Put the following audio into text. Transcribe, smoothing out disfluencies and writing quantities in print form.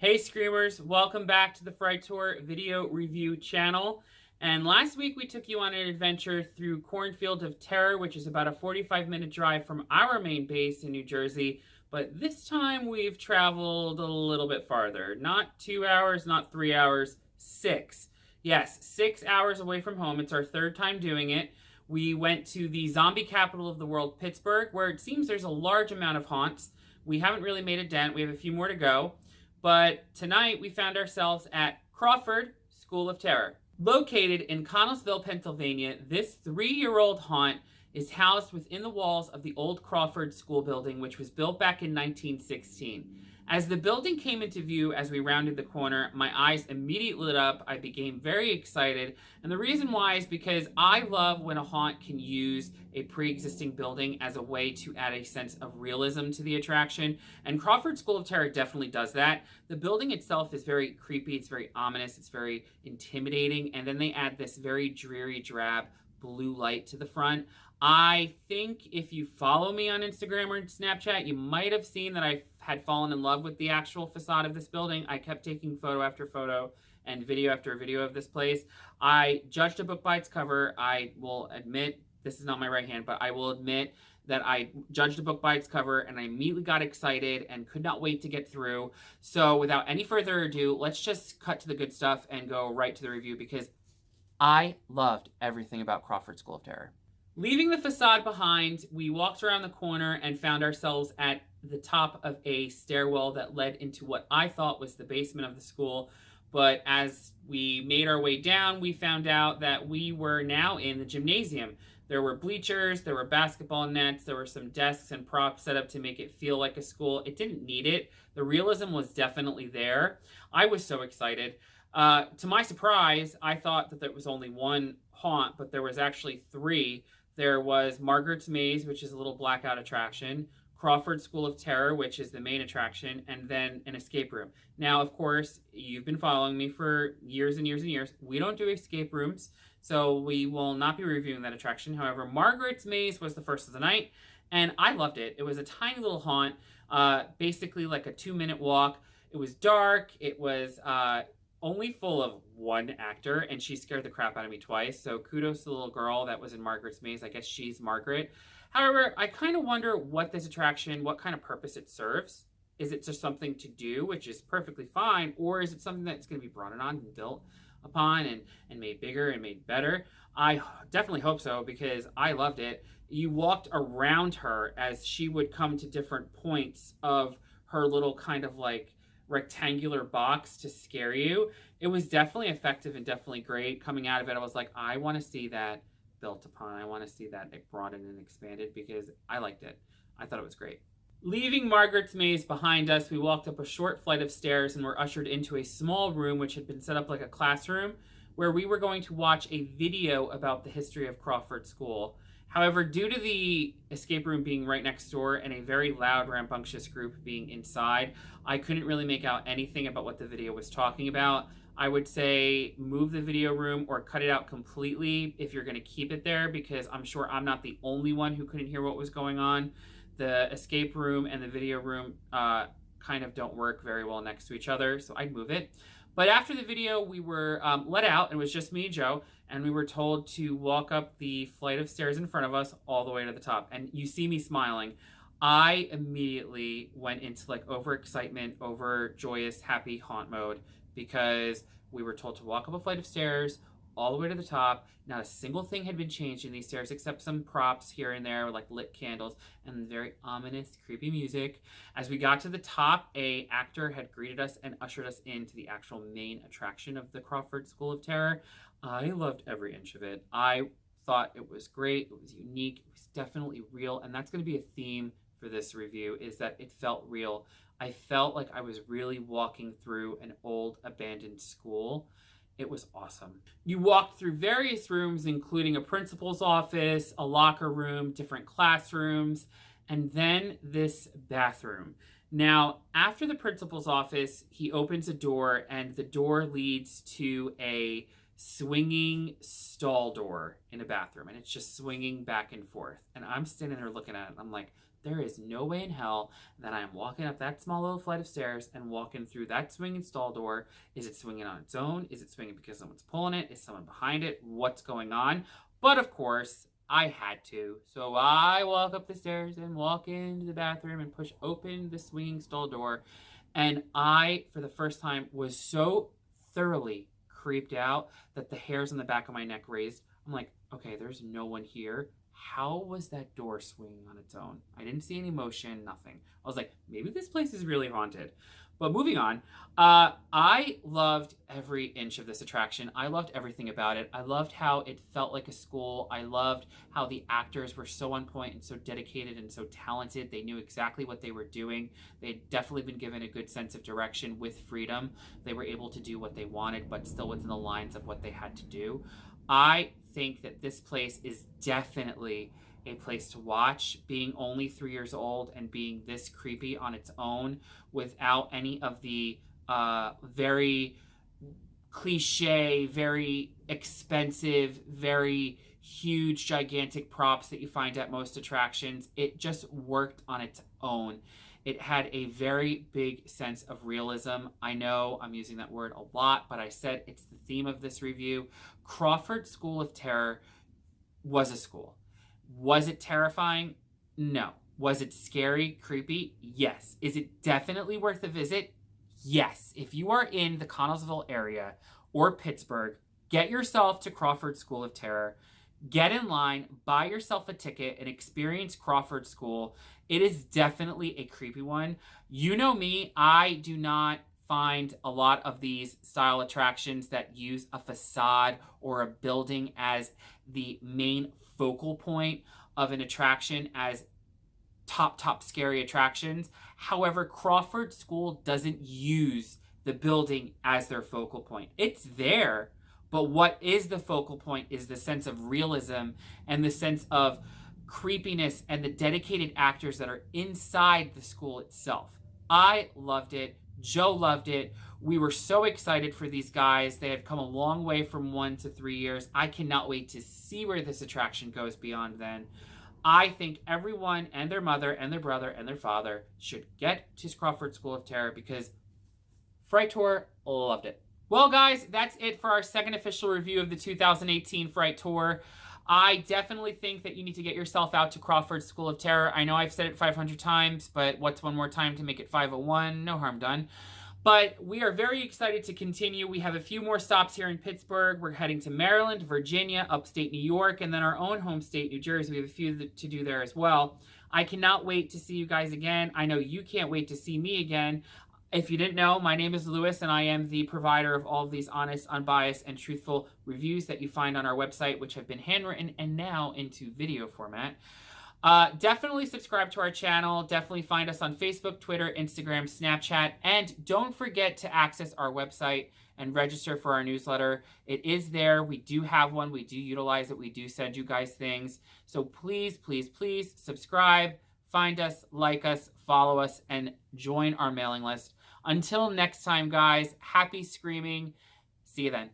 Hey Screamers, welcome back to the FrightTour video review channel. And last week we took you on an adventure through Cornfield of Terror, which is about a 45-minute drive from our main base in New Jersey. But this time we've traveled a little bit farther. Not 2 hours, not 3 hours, 6. Yes, 6 hours away from home. It's our third time doing it. We went to the zombie capital of the world, Pittsburgh, where it seems there's a large amount of haunts. We haven't really made a dent. We have a few more to go. But tonight we found ourselves at Crawford School of Terror. Located in Connellsville, Pennsylvania, this 3-year-old haunt is housed within the walls of the old Crawford School building, which was built back in 1916. As the building came into view as we rounded the corner, my eyes immediately lit up. I became very excited. And the reason why is because I love when a haunt can use a pre-existing building as a way to add a sense of realism to the attraction. And Crawford School of Terror definitely does that. The building itself is very creepy. It's very ominous. It's very intimidating. And then they add this very dreary, drab blue light to the front. I think if you follow me on Instagram or Snapchat, you might have seen that I had fallen in love with the actual facade of this building. I kept taking photo after photo and video after video of this place. I judged a book by its cover. I will admit, this is not my right hand, but I will admit that I judged a book by its cover and I immediately got excited and could not wait to get through. So without any further ado, let's just cut to the good stuff and go right to the review because I loved everything about Crawford School of Terror. Leaving the facade behind, we walked around the corner and found ourselves at the top of a stairwell that led into what I thought was the basement of the school. But as we made our way down, we found out that we were now in the gymnasium. There were bleachers, there were basketball nets, there were some desks and props set up to make it feel like a school. It didn't need it. The realism was definitely there. I was so excited. To my surprise, I thought that there was only one haunt, but there was actually 3. There was Margaret's Maze, which is a little blackout attraction, Crawford School of Terror, which is the main attraction, and then an escape room. Now, of course, you've been following me for years and years and years. We don't do escape rooms, so we will not be reviewing that attraction. However, Margaret's Maze was the first of the night, and I loved it. It was a tiny little haunt, basically like a 2-minute walk. It was dark. It was only full of one actor, and she scared the crap out of me twice. So kudos to the little girl that was in Margaret's Maze. I guess she's Margaret. However, I kind of wonder what this attraction, what kind of purpose it serves. Is it just something to do, which is perfectly fine, or is it something that's going to be brought on and built upon and made bigger and made better? I definitely hope so because I loved it. You walked around her as she would come to different points of her little kind of like rectangular box to scare you. It was definitely effective and definitely great. Coming out of it, I was like, I want to see that built upon. I want to see that broadened and expanded because I liked it. I thought it was great. Leaving Margaret's Maze behind us, we walked up a short flight of stairs and were ushered into a small room which had been set up like a classroom where we were going to watch a video about the history of Crawford School. However, due to the escape room being right next door and a very loud, rambunctious group being inside, I couldn't really make out anything about what the video was talking about. I would say move the video room or cut it out completely if you're going to keep it there because I'm sure I'm not the only one who couldn't hear what was going on. The escape room and the video room kind of don't work very well next to each other, so I'd move it. But after the video, we were let out. It was just me and Joe, and we were told to walk up the flight of stairs in front of us all the way to the top. And you see me smiling. I immediately went into like overexcitement, over joyous, happy haunt mode because we were told to walk up a flight of stairs all the way to the top. Not a single thing had been changed in these stairs except some props here and there, like lit candles and very ominous, creepy music. As we got to the top, a actor had greeted us and ushered us into the actual main attraction of the Crawford School of Terror. I loved every inch of it. I thought it was great. It was unique. It was definitely real. And that's going to be a theme for this review, is that it felt real. I felt like I was really walking through an old abandoned school. It was awesome. You walked through various rooms, including a principal's office, a locker room, different classrooms, and then this bathroom. Now, after the principal's office, he opens a door, and the door leads to a swinging stall door in a bathroom, and it's just swinging back and forth. And I'm standing there looking at it, and I'm like, there is no way in hell that I'm walking up that small little flight of stairs and walking through that swinging stall door. Is it swinging on its own? Is it swinging because someone's pulling it? Is someone behind it? What's going on? But of course, I had to. So I walk up the stairs and walk into the bathroom and push open the swinging stall door. And I, for the first time, was so thoroughly creeped out that the hairs on the back of my neck raised. I'm like, okay, there's no one here. How was that door swinging on its own? I didn't see any motion, nothing. I was like, maybe this place is really haunted. But moving on, I loved every inch of this attraction. I loved everything about it. I loved how it felt like a school. I loved how the actors were so on point and so dedicated and so talented. They knew exactly what they were doing. They had definitely been given a good sense of direction with freedom. They were able to do what they wanted, but still within the lines of what they had to do. I think that this place is definitely a place to watch, being only 3 years old and being this creepy on its own without any of the very cliche, very expensive, very huge, gigantic props that you find at most attractions. It just worked on its own. It had a very big sense of realism. I know I'm using that word a lot, but I said it's the theme of this review. Crawford School of Terror was a school. Was it terrifying? No. Was it scary, creepy? Yes. Is it definitely worth a visit? Yes. If you are in the Connellsville area or Pittsburgh, get yourself to Crawford School of Terror. Get in line, buy yourself a ticket, and experience Crawford School. It is definitely a creepy one. You know me, I do not find a lot of these style attractions that use a facade or a building as the main focal point of an attraction as top scary attractions. However, Crawford School doesn't use the building as their focal point. It's there, but what is the focal point is the sense of realism and the sense of creepiness and the dedicated actors that are inside the school itself. I loved it. Joe loved it. We were so excited for these guys. They have come a long way from 1 to 3 years. I cannot wait to see where this attraction goes beyond then. I think everyone and their mother and their brother and their father should get to Crawford School of Terror because FrightTour loved it. Well, guys, that's it for our second official review of the 2018 FrightTour. I definitely think that you need to get yourself out to Crawford School of Terror. I know I've said it 500 times, but what's one more time to make it 501? No harm done. But we are very excited to continue. We have a few more stops here in Pittsburgh. We're heading to Maryland, Virginia, upstate New York, and then our own home state, New Jersey. We have a few to do there as well. I cannot wait to see you guys again. I know you can't wait to see me again. If you didn't know, my name is Lewis, and I am the provider of all of these honest, unbiased, and truthful reviews that you find on our website, which have been handwritten and now into video format. Definitely subscribe to our channel. Definitely find us on Facebook, Twitter, Instagram, Snapchat, and don't forget to access our website and register for our newsletter. It is there. We do have one. We do utilize it. We do send you guys things. So please, please, please subscribe, find us, like us, follow us, and join our mailing list. Until next time, guys, happy screaming. See you then.